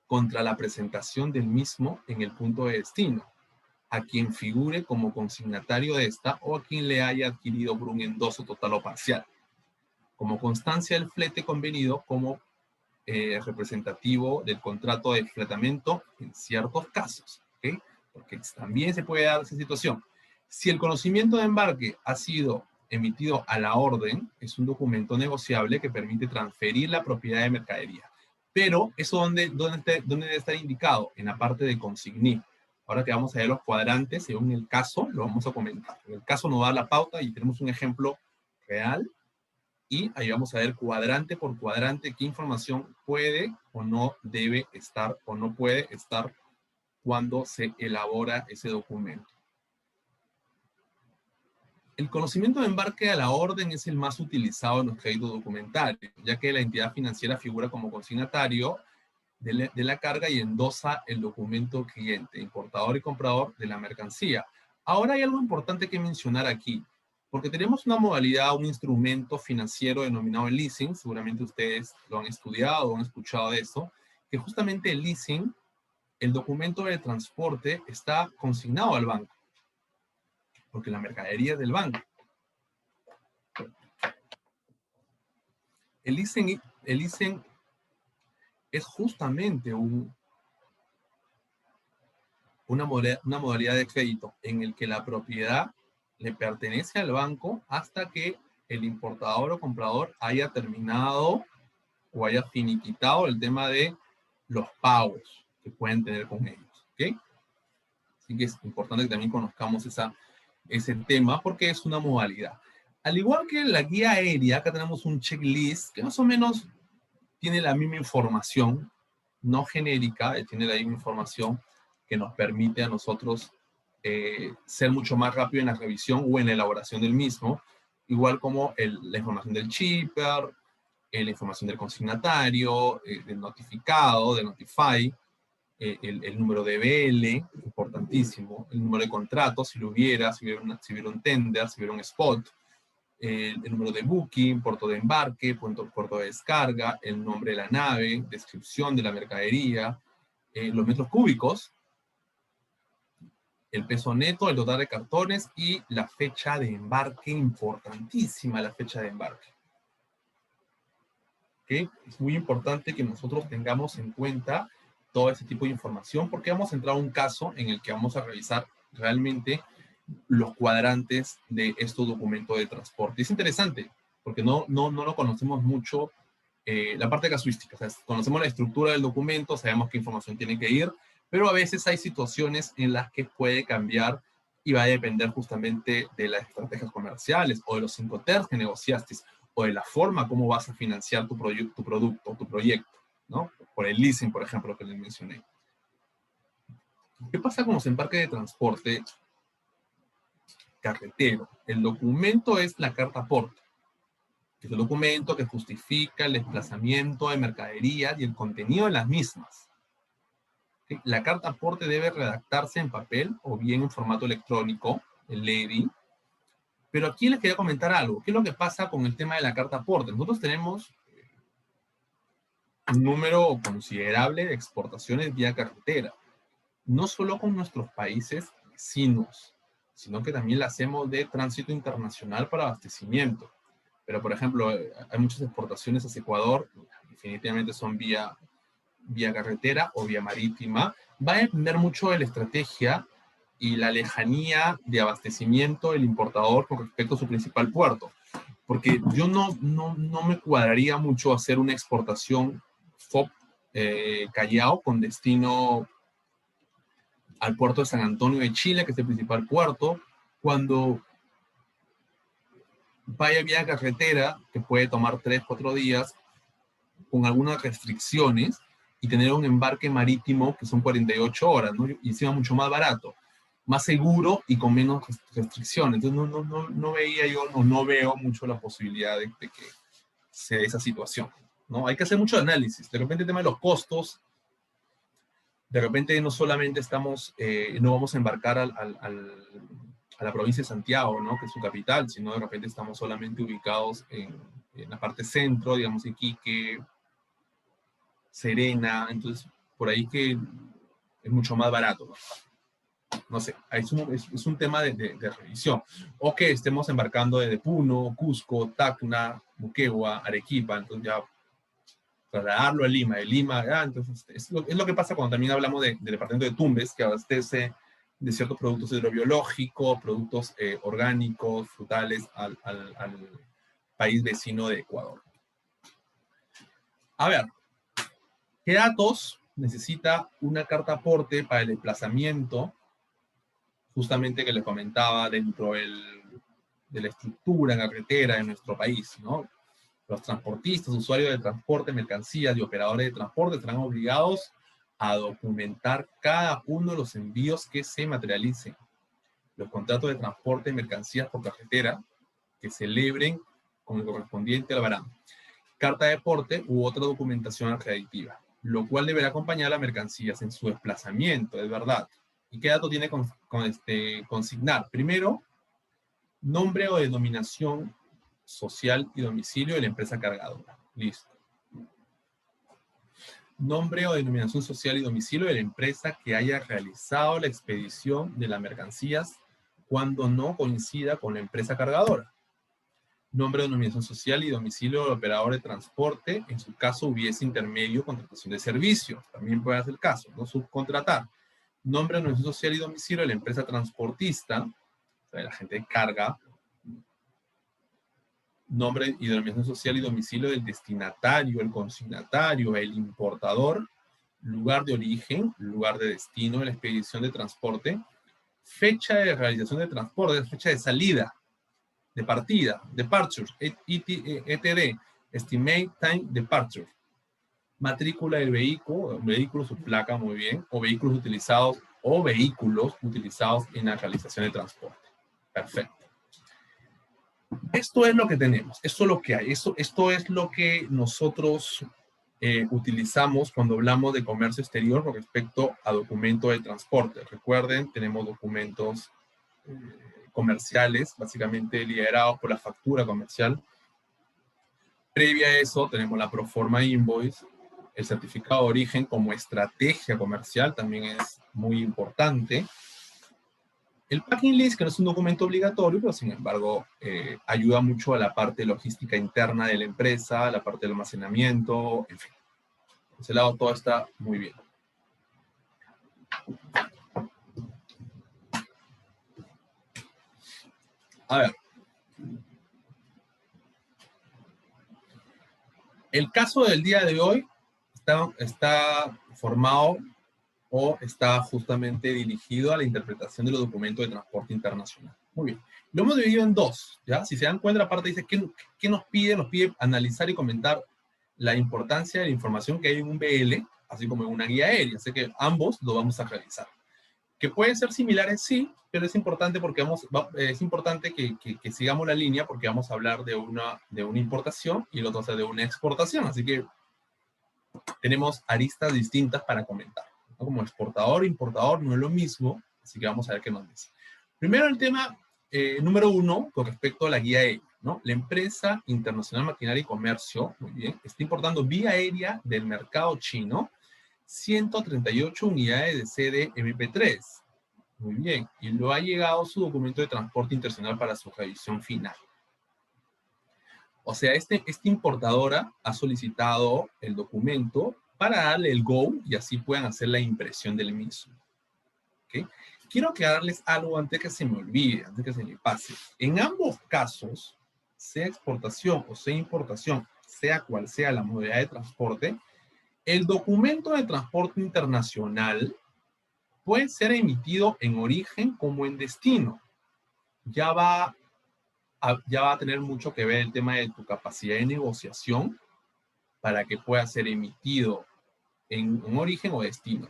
contra la presentación del mismo en el punto de destino, a quien figure como consignatario de esta o a quien le haya adquirido por un endoso total o parcial, como constancia del flete convenido como representativo del contrato de fletamento en ciertos casos, ¿ok? Porque también se puede dar esa situación. Si el conocimiento de embarque ha sido emitido a la orden, es un documento negociable que permite transferir la propiedad de mercadería. Pero eso ¿dónde debe estar indicado? En la parte de consignir. Ahora que vamos a ver los cuadrantes, según el caso, lo vamos a comentar. El caso nos da la pauta y tenemos un ejemplo real. Y ahí vamos a ver cuadrante por cuadrante qué información puede o no debe estar o no puede estar cuando se elabora ese documento. El conocimiento de embarque a la orden es el más utilizado en los créditos documentarios, ya que la entidad financiera figura como consignatario de la carga y endosa el documento cliente, importador y comprador de la mercancía. Ahora hay algo importante que mencionar aquí, porque tenemos una modalidad, un instrumento financiero denominado el leasing, seguramente ustedes lo han estudiado o han escuchado de eso, que justamente el leasing, el documento de transporte está consignado al banco, porque la mercadería es del banco. El leasing es justamente una modalidad de crédito en el que la propiedad le pertenece al banco hasta que el importador o comprador haya terminado o haya finiquitado el tema de los pagos que pueden tener con ellos, ¿ok? Así que es importante que también conozcamos ese tema porque es una modalidad. Al igual que en la guía aérea, acá tenemos un checklist que más o menos tiene la misma información, no genérica, tiene la misma información que nos permite a nosotros ser mucho más rápido en la revisión o en la elaboración del mismo, igual como la información del shipper, la información del consignatario, del notificado, del notify, el número de BL, importantísimo, el número de contratos, si lo hubiera, si hubiera un tender, si hubiera un spot, el número de booking, puerto de embarque, puerto de descarga, el nombre de la nave, descripción de la mercadería, los metros cúbicos, el peso neto, el total de cartones y la fecha de embarque, importantísima la fecha de embarque. ¿ok? Es muy importante que nosotros tengamos en cuenta todo ese tipo de información porque vamos a entrar a un caso en el que vamos a revisar realmente los cuadrantes de estos documentos de transporte. Es interesante porque no lo conocemos mucho la parte casuística. O sea, conocemos la estructura del documento, sabemos qué información tiene que ir, pero a veces hay situaciones en las que puede cambiar y va a depender justamente de las estrategias comerciales o de los 5 TERs que negociaste o de la forma como vas a financiar tu producto, tu proyecto, ¿no? Por el leasing, por ejemplo, que les mencioné. ¿Qué pasa con los embarques de transporte carretero? El documento es la carta aporte, que es el documento que justifica el desplazamiento de mercaderías y el contenido de las mismas. ¿Sí? La carta aporte debe redactarse en papel o bien en formato electrónico, el EDI. Pero aquí les quería comentar algo. ¿Qué es lo que pasa con el tema de la carta aporte? Nosotros tenemos un número considerable de exportaciones vía carretera, no solo con nuestros países vecinos, sino que también la hacemos de tránsito internacional para abastecimiento. Pero, por ejemplo, hay muchas exportaciones hacia Ecuador, definitivamente son vía carretera o vía marítima. Va a depender mucho de la estrategia y la lejanía de abastecimiento del importador con respecto a su principal puerto. Porque yo no me cuadraría mucho hacer una exportación FOB Callao con destino al puerto de San Antonio de Chile, que es el principal puerto, cuando vaya vía carretera, que puede tomar 3, 4 días, con algunas restricciones, y tener un embarque marítimo que son 48 horas, ¿no? Y encima mucho más barato, más seguro y con menos restricciones. Entonces no veía yo, no veo mucho la posibilidad de que se dé esa situación, ¿no? Hay que hacer mucho análisis. De repente el tema de los costos, de repente no solamente no vamos a embarcar a la provincia de Santiago, ¿no? Que es su capital, sino de repente estamos solamente ubicados en la parte centro, digamos, Iquique, Serena, entonces por ahí que es mucho más barato, ¿no? No sé, es un tema de revisión. O que estemos embarcando desde Puno, Cusco, Tacna, Moquegua, Arequipa, entonces ya trasladarlo a Lima, de Lima, entonces es lo que pasa cuando también hablamos del departamento de Tumbes, que abastece de ciertos productos hidrobiológicos, productos orgánicos, frutales al país vecino de Ecuador. A ver, ¿qué datos necesita una carta aporte para el desplazamiento? Justamente que les comentaba dentro de la estructura carretera de nuestro país, ¿no? Los transportistas, usuarios de transporte, mercancías y operadores de transporte estarán obligados a documentar cada uno de los envíos que se materialicen. Los contratos de transporte de mercancías por carretera que celebren con el correspondiente albarán, carta de porte u otra documentación acreditiva, lo cual deberá acompañar a las mercancías en su desplazamiento, es verdad. ¿Y qué dato tiene consignar? Primero, nombre o denominación social y domicilio de la empresa cargadora. Listo. Nombre o denominación social y domicilio de la empresa que haya realizado la expedición de las mercancías cuando no coincida con la empresa cargadora. Nombre, denominación social y domicilio del operador de transporte, en su caso hubiese intermedio, contratación de servicios, también puede ser el caso, no subcontratar. Nombre, denominación social y domicilio de la empresa transportista, o sea, la gente de carga. Nombre y denominación social y domicilio del destinatario, el consignatario, el importador, lugar de origen, lugar de destino de la expedición de transporte, fecha de realización de transporte, fecha de salida, de partida, departure, ETD, estimate time departure, matrícula del vehículo, su placa, muy bien, o vehículos utilizados en la realización de transporte. Perfecto. Esto es lo que tenemos, esto es lo que hay, esto es lo que nosotros utilizamos cuando hablamos de comercio exterior con respecto a documentos de transporte. Recuerden, tenemos documentos comerciales, básicamente liderados por la factura comercial. Previa a eso, tenemos la Proforma Invoice, el certificado de origen como estrategia comercial, también es muy importante. El packing list, que no es un documento obligatorio, pero sin embargo ayuda mucho a la parte logística interna de la empresa, a la parte del almacenamiento, en fin. Por ese lado todo está muy bien. A ver. El caso del día de hoy está formado o está justamente dirigido a la interpretación de los documentos de transporte internacional. Muy bien. Lo hemos dividido en dos, ¿ya? Si se dan cuenta, la parte dice, ¿qué nos pide? Nos pide analizar y comentar la importancia de la información que hay en un BL, así como en una guía aérea. Así que ambos lo vamos a realizar. Que pueden ser similares, sí, pero es importante porque es importante que sigamos la línea porque vamos a hablar de una importación y el otro de una exportación. Así que tenemos aristas distintas para comentar, ¿no? Como exportador e importador no es lo mismo, así que vamos a ver qué nos dice. Primero el tema número 1 con respecto a la guía aérea, ¿no? La empresa internacional maquinaria y comercio, muy bien, está importando vía aérea del mercado chino 138 unidades de CD MP3. Muy bien, y lo ha llegado su documento de transporte internacional para su revisión final. O sea, esta importadora ha solicitado el documento para darle el go y así puedan hacer la impresión del mismo. ¿Okay? Quiero aclararles algo antes que se me olvide, antes que se me pase. En ambos casos, sea exportación o sea importación, sea cual sea la modalidad de transporte, el documento de transporte internacional puede ser emitido en origen como en destino. Ya va a tener mucho que ver el tema de tu capacidad de negociación para que pueda ser emitido en origen o destino.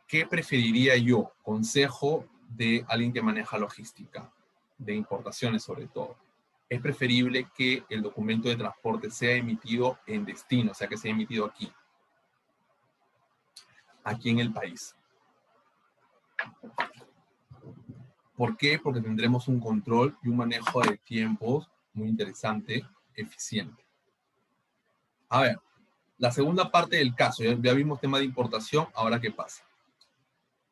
¿Qué preferiría yo? Consejo de alguien que maneja logística, de importaciones sobre todo. Es preferible que el documento de transporte sea emitido en destino, o sea, que sea emitido aquí en el país. ¿Por qué? Porque tendremos un control y un manejo de tiempos muy interesante, eficiente. A ver, la segunda parte del caso, ya vimos tema de importación, ahora ¿qué pasa?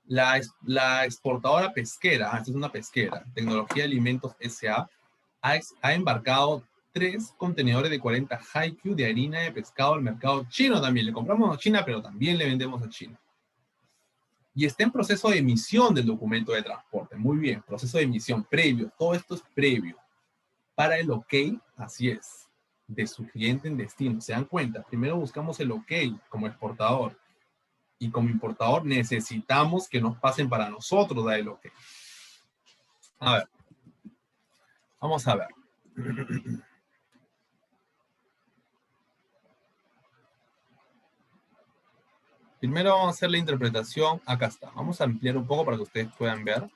La exportadora pesquera, esta es una pesquera, Tecnología de Alimentos S.A., ha embarcado 3 contenedores de 40 Haiku de harina de pescado al mercado chino también. Le compramos a China, pero también le vendemos a China. Y está en proceso de emisión del documento de transporte. Muy bien, proceso de emisión previo. Todo esto es previo. Para el OK, así es, de su cliente en destino. ¿Se dan cuenta? Primero buscamos el OK como exportador. Y como importador necesitamos que nos pasen para nosotros dar el OK. A ver. Vamos a ver. Primero vamos a hacer la interpretación. Acá está. Vamos a ampliar un poco para que ustedes puedan ver.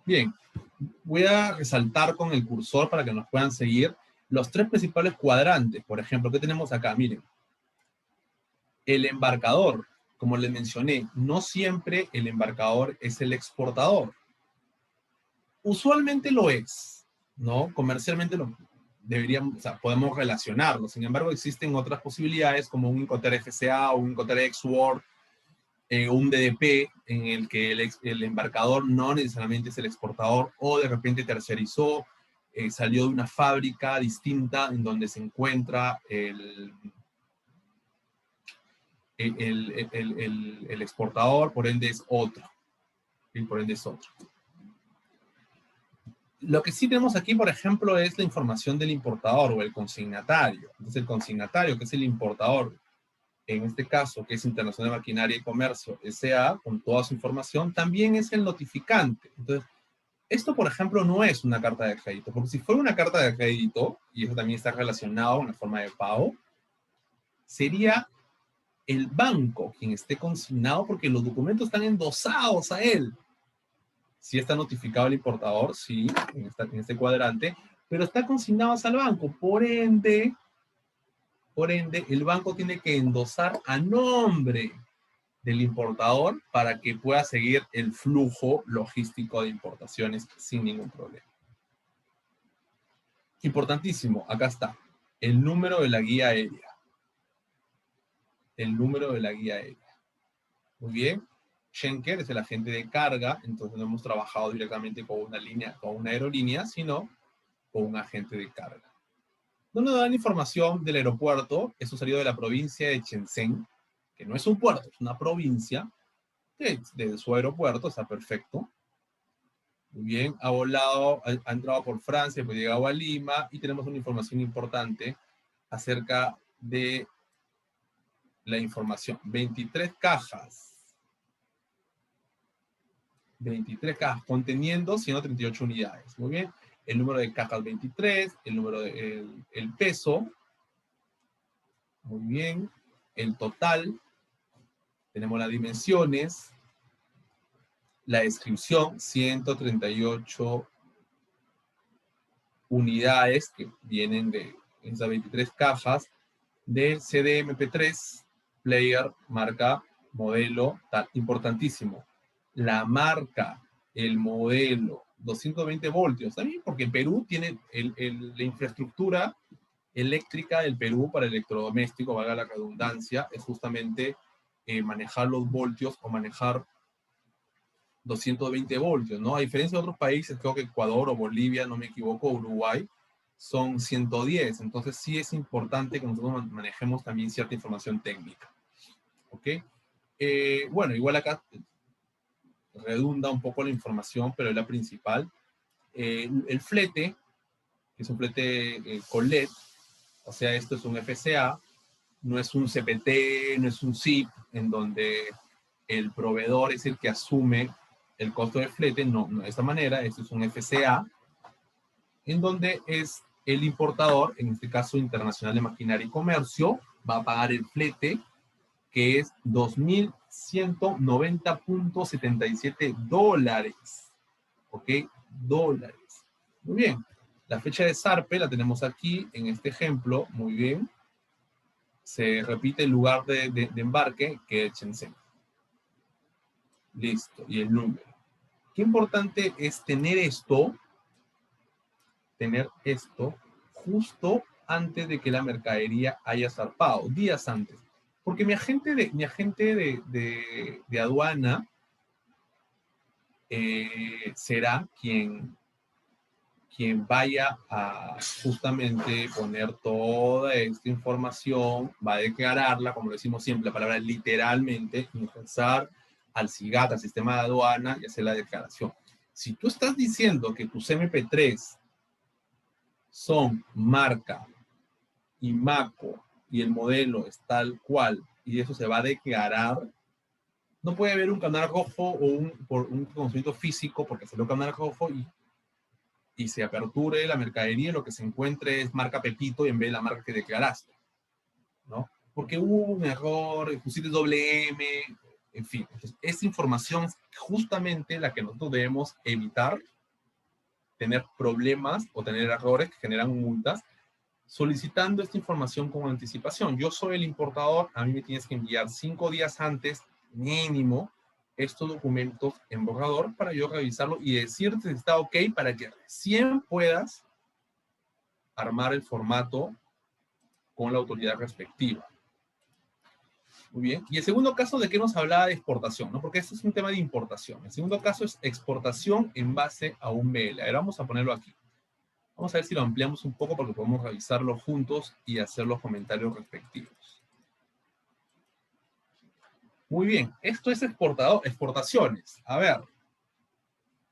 Bien, voy a resaltar con el cursor para que nos puedan seguir los 3 principales cuadrantes. Por ejemplo, ¿qué tenemos acá? Miren, el embarcador, como les mencioné, no siempre el embarcador es el exportador. Usualmente lo es, ¿no? Comercialmente deberíamos, o sea, podemos relacionarlo. Sin embargo, existen otras posibilidades como un Incoterm FCA o un Incoterm Ex-World, un DDP en el que el embarcador no necesariamente es el exportador o de repente terciarizó, salió de una fábrica distinta en donde se encuentra el exportador, por ende es otro. Y por ende es otro. Lo que sí tenemos aquí, por ejemplo, es la información del importador o el consignatario. Entonces, el consignatario, que es el importador, en este caso, que es Internacional de Maquinaria y Comercio, S.A., con toda su información, también es el notificante. Entonces, esto, por ejemplo, no es una carta de crédito, porque si fuera una carta de crédito, y eso también está relacionado con la forma de pago, sería el banco quien esté consignado porque los documentos están endosados a él. Sí está notificado el importador, sí, en este cuadrante, pero está consignado al banco. Por ende, el banco tiene que endosar a nombre del importador para que pueda seguir el flujo logístico de importaciones sin ningún problema. Importantísimo, acá está, el número de la guía aérea. El número de la guía aérea. Muy bien. Schenker es el agente de carga, entonces no hemos trabajado directamente con una línea, con una aerolínea, sino con un agente de carga. No nos dan información del aeropuerto, eso salió de la provincia de Shenzhen, que no es un puerto, es una provincia, que de su aeropuerto está perfecto. Muy bien, ha volado, ha entrado por Francia, pues llegado a Lima, y tenemos una información importante acerca de la información. 23 cajas. 23 cajas, conteniendo 138 unidades. Muy bien. El número de cajas 23, el número de, el peso. Muy bien. El total. Tenemos las dimensiones. La descripción, 138 unidades que vienen de esas 23 cajas del CDMP3 Player, marca, modelo, tal, importantísimo. La marca, el modelo, 220 voltios. También porque en Perú tiene la infraestructura eléctrica del Perú para electrodoméstico, valga la redundancia, es justamente manejar los voltios o manejar 220 voltios, ¿no? A diferencia de otros países, creo que Ecuador o Bolivia, no me equivoco, Uruguay, son 110. Entonces sí es importante que nosotros manejemos también cierta información técnica. ¿Ok? Bueno, igual acá redunda un poco la información, pero es la principal. El flete, que es un flete con LED, o sea, esto es un FCA, no es un CPT, no es un SIP, en donde el proveedor es el que asume el costo de flete, no de esta manera, esto es un FCA, en donde es el importador, en este caso Internacional de Maquinaria y Comercio, va a pagar el flete, que es $2.190.77. ¿Ok? Dólares. Muy bien. La fecha de zarpe la tenemos aquí en este ejemplo. Muy bien. Se repite el lugar de embarque, que es Shenzhen. Listo. Y el número. Qué importante es tener esto justo antes de que la mercadería haya zarpado, días antes. Porque mi agente de aduana será quien vaya a justamente poner toda esta información, va a declararla, como lo decimos siempre, la palabra literalmente, ingresar al SIGAT, al sistema de aduana, y hacer la declaración. Si tú estás diciendo que tus MP3 son marca y MACO y el modelo es tal cual y eso se va a declarar, no puede haber un canal rojo o un conocimiento físico porque salió canal rojo y se aperture la mercadería y lo que se encuentre es marca Pepito en vez de la marca que declaraste, ¿no? Porque hubo un error, pusiste doble M, en fin. Entonces, esta información es justamente la que nosotros debemos evitar tener problemas o tener errores que generan multas solicitando esta información con anticipación. Yo soy el importador, a mí me tienes que enviar 5 días antes, mínimo, estos documentos en borrador para yo revisarlo y decirte si está ok para que recién puedas armar el formato con la autoridad respectiva. Muy bien. Y el segundo caso, ¿de qué nos hablaba de exportación? ¿No? Porque este es un tema de importación. El segundo caso es exportación en base a un BL. A ver, vamos a ponerlo aquí. Vamos a ver si lo ampliamos un poco porque podemos revisarlo juntos y hacer los comentarios respectivos. Muy bien, esto es exportaciones. A ver,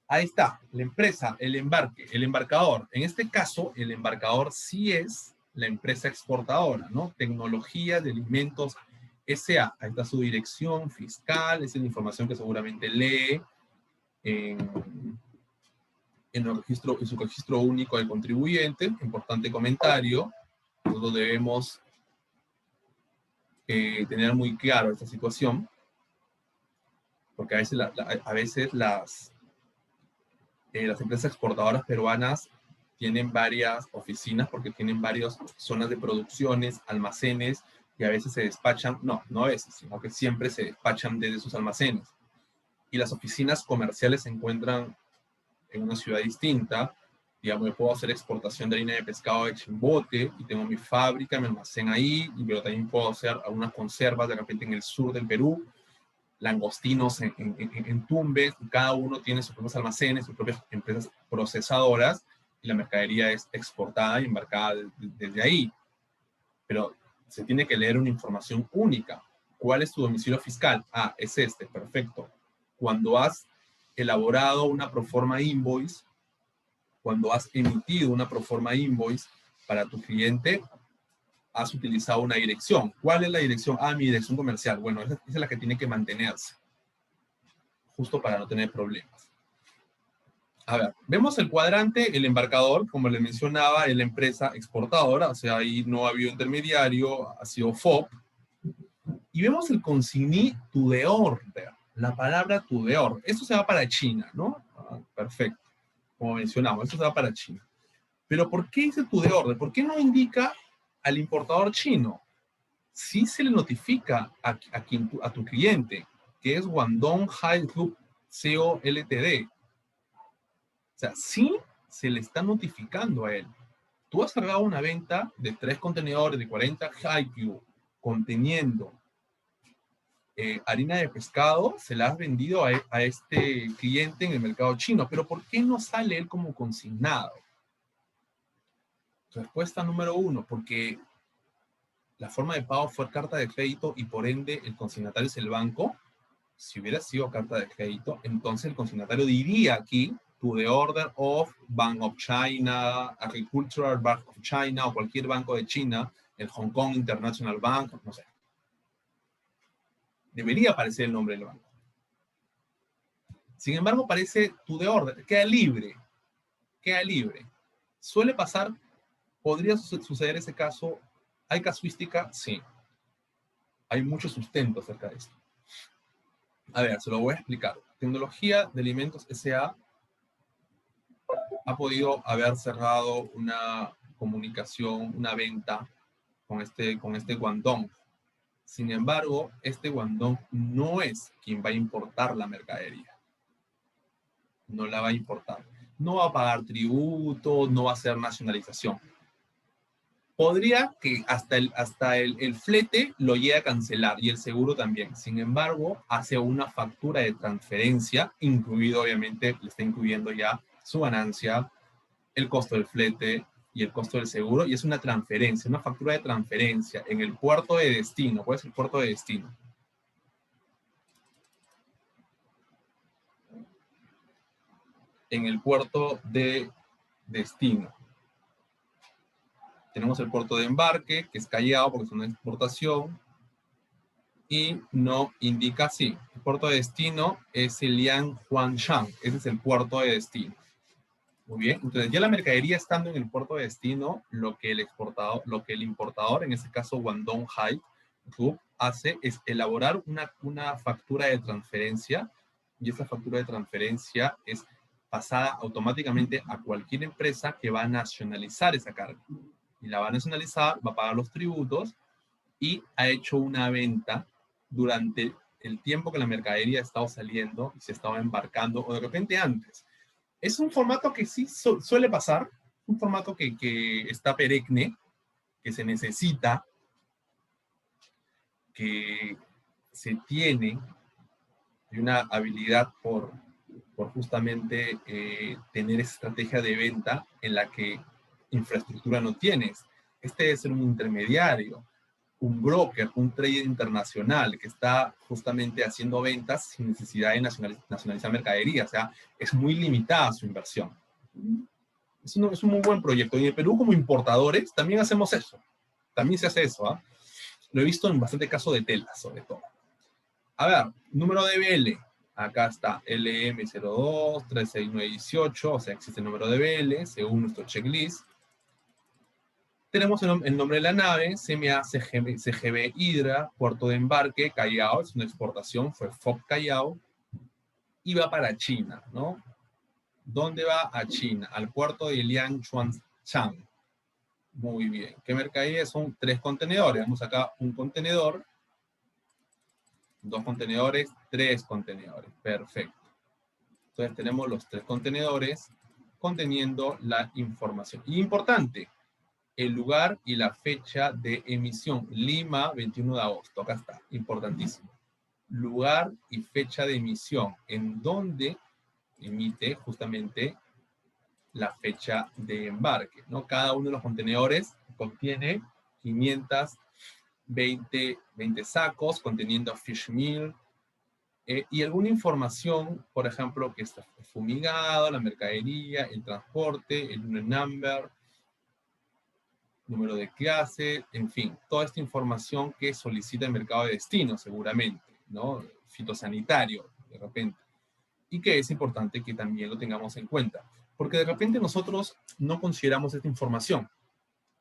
ahí está, la empresa, el embarque, el embarcador. En este caso, el embarcador sí es la empresa exportadora, ¿no? Tecnología de Alimentos S.A. Ahí está su dirección fiscal, esa es la información que seguramente lee en su registro único del contribuyente. Importante comentario. Nosotros debemos tener muy claro esta situación, porque a veces las empresas exportadoras peruanas tienen varias oficinas porque tienen varias zonas de producciones, almacenes que a veces se despachan, no a veces, sino que siempre se despachan desde sus almacenes. Y las oficinas comerciales se encuentran en una ciudad distinta. Digamos, yo puedo hacer exportación de harina de pescado de Chimbote y tengo mi fábrica, mi almacén ahí, pero también puedo hacer algunas conservas de repente en el sur del Perú, langostinos en Tumbes, y cada uno tiene sus propios almacenes, sus propias empresas procesadoras, y la mercadería es exportada y embarcada desde ahí. Pero se tiene que leer una información única. ¿Cuál es tu domicilio fiscal? Ah, es este, perfecto. Cuando has elaborado una proforma invoice, cuando has emitido una proforma invoice para tu cliente, has utilizado una dirección. ¿Cuál es la dirección? Ah, mi dirección comercial. Bueno, esa es la que tiene que mantenerse, justo para no tener problemas. A ver, vemos el cuadrante, el embarcador, como les mencionaba, es la empresa exportadora, o sea, ahí no ha habido intermediario, ha sido FOB. Y vemos el consignee to the order, la palabra to the order. Esto se va para China, ¿no? Ah, perfecto. Como mencionamos, esto se va para China. Pero ¿por qué dice to the order? ¿Por qué no indica al importador chino? Sí se le notifica a tu cliente, que es Guangdong High Group CO Ltd. O sea, sí se le está notificando a él. Tú has cargado una venta de 3 contenedores de 40 Haikyuu conteniendo harina de pescado, se la has vendido a este cliente en el mercado chino. Pero ¿por qué no sale él como consignado? Respuesta número 1, porque la forma de pago fue carta de crédito y por ende el consignatario es el banco. Si hubiera sido carta de crédito, entonces el consignatario diría aquí to the order of Bank of China, Agricultural Bank of China o cualquier banco de China, el Hong Kong International Bank, no sé. Debería aparecer el nombre del banco. Sin embargo, aparece to the order, queda libre, queda libre. Suele pasar, podría suceder ese caso. ¿Hay casuística? Sí. Hay mucho sustento acerca de esto. A ver, se lo voy a explicar. Tecnología de Alimentos S.A. ha podido haber cerrado una comunicación, una venta con este Guangdong. Sin embargo, este Guangdong no es quien va a importar la mercadería. No la va a importar. No va a pagar tributo, no va a hacer nacionalización. Podría que hasta el flete lo llegue a cancelar y el seguro también. Sin embargo, hace una factura de transferencia, incluido obviamente, le está incluyendo ya su ganancia, el costo del flete y el costo del seguro, y es una transferencia, una factura de transferencia en el puerto de destino. ¿Cuál es el puerto de destino? En el puerto de destino. Tenemos el puerto de embarque, que es Callao, porque es una exportación, y no indica así. El puerto de destino es el Lianhuanshan, ese es el puerto de destino. Muy bien, entonces ya la mercadería estando en el puerto de destino, lo que el importador, en este caso Guangdong High Group, hace es elaborar una factura de transferencia, y esa factura de transferencia es pasada automáticamente a cualquier empresa que va a nacionalizar esa carga. Y la va a nacionalizar, va a pagar los tributos y ha hecho una venta durante el tiempo que la mercadería ha estado saliendo y se estaba embarcando, o de repente antes. Es un formato que sí suele pasar, un formato que está perenne, que se necesita, que se tiene, y una habilidad por justamente tener esa estrategia de venta en la que infraestructura no tienes. Este debe ser un intermediario, un broker, un trader internacional que está justamente haciendo ventas sin necesidad de nacionalizar mercadería. O sea, es muy limitada su inversión. Es un muy buen proyecto. Y en el Perú, como importadores, también hacemos eso. También se hace eso. ¿Eh? Lo he visto en bastante casos de telas, sobre todo. A ver, número de BL. Acá está LM02 36918, o sea, existe el número de BL según nuestro checklist. Tenemos el nombre de la nave, CMA CGB Hydra, puerto de embarque, Callao, es una exportación, fue FOB Callao, y va para China, ¿no? ¿Dónde va? A China, al puerto de Lianchuanshan. Muy bien. ¿Qué mercadería? Son 3 contenedores. Vamos acá un contenedor, 2 contenedores, 3 contenedores. Perfecto. Entonces tenemos los 3 contenedores conteniendo la información. Y importante, el lugar y la fecha de emisión. Lima, 21 de agosto. Acá está, importantísimo. Lugar y fecha de emisión, en donde emite justamente la fecha de embarque, ¿no? Cada uno de los contenedores contiene 520 sacos conteniendo fish meal y alguna información, por ejemplo, que está fumigado, la mercadería, el transporte, el unit number, número de clase, en fin, toda esta información que solicita el mercado de destino, seguramente, ¿no? Fitosanitario, de repente. Y que es importante que también lo tengamos en cuenta, porque de repente nosotros no consideramos esta información.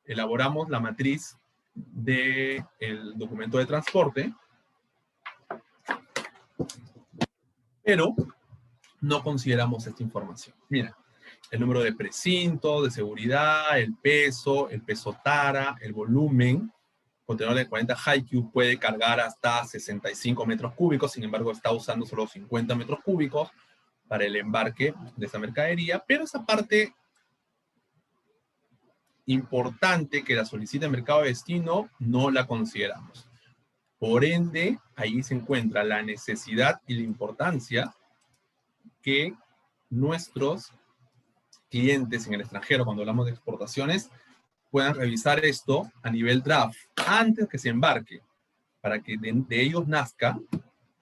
Elaboramos la matriz del documento de transporte, pero no consideramos esta información. Mira, el número de precinto, de seguridad, el peso tara, el volumen. Contenedor de 40 Haiku puede cargar hasta 65 metros cúbicos, sin embargo está usando solo 50 metros cúbicos para el embarque de esa mercadería, pero esa parte importante que la solicita el mercado de destino no la consideramos. Por ende, ahí se encuentra la necesidad y la importancia que nuestros clientes en el extranjero, cuando hablamos de exportaciones, puedan revisar esto a nivel draft antes que se embarque, para que de ellos nazca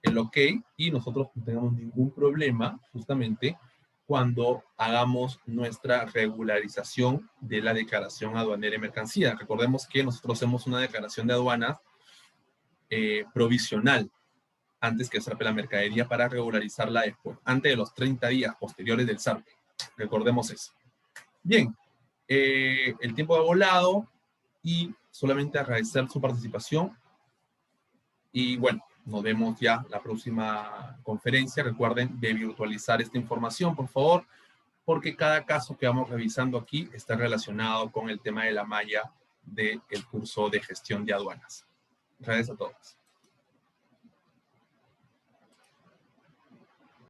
el OK y nosotros no tengamos ningún problema justamente cuando hagamos nuestra regularización de la declaración aduanera de mercancía. Recordemos que nosotros hacemos una declaración de aduanas provisional antes que zarpe la mercadería para regularizarla después, antes de los 30 días posteriores del zarpe. Recordemos eso. Bien, el tiempo ha volado y solamente agradecer su participación y bueno, nos vemos ya la próxima conferencia. Recuerden de virtualizar esta información, por favor, porque cada caso que vamos revisando aquí está relacionado con el tema de la malla del curso de gestión de aduanas. Gracias a todos.